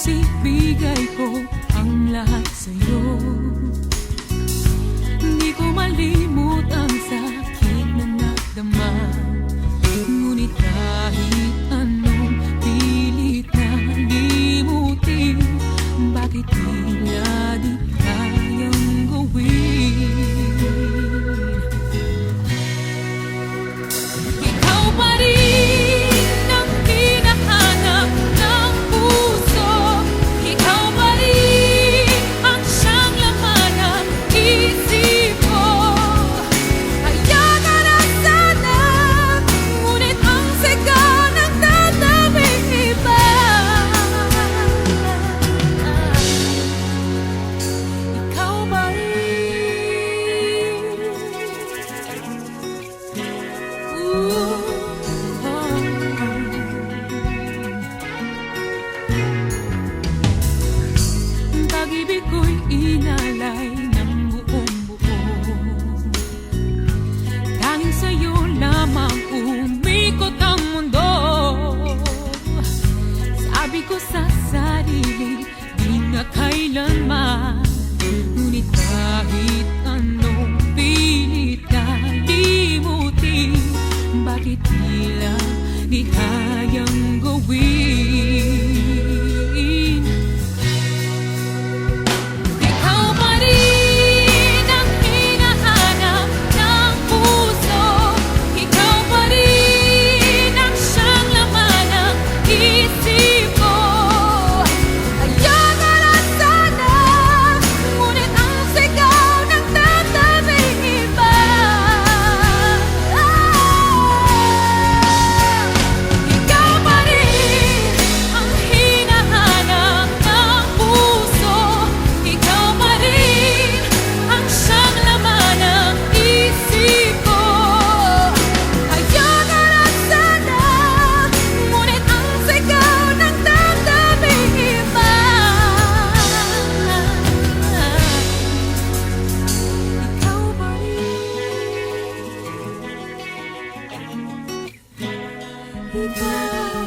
ibigay ko ang lahat sa'yo. Hindi ko malimot ang sakit na nadama, ngunit kahit anong pilit na limutin, bakit tila di kayang gawin? Ikaw pa rin ang hinahanap ng puso. Ikaw pa rin ang siyang laman ng isip ko. Kaya ka na sana, ngunit ang sigaw ng tatabing iba. Ikaw pa rin. Pag-ibig ko'y inalay ng buong-buo, tanging sa'yo lamang umikot ang mundo. Sabi ko sa sarili, di na kailanman, ngunit kahit anong pilit na limutin, bakit tila di kayang gawin? Ikaw pa rin ang hinahanap ng puso. Ikaw pa rin ang siyang laman ng isip ko. Kaya ka na sana, ngunit ang sigaw ng tatabing iba. Ikaw pa rin ang hinahanap ng puso. Ikaw pa rin ang siyang laman ng isip ko. Kaya ka na sana, ngunit ang sigaw ng tatabing iba. Ikaw pa rin. Ikaw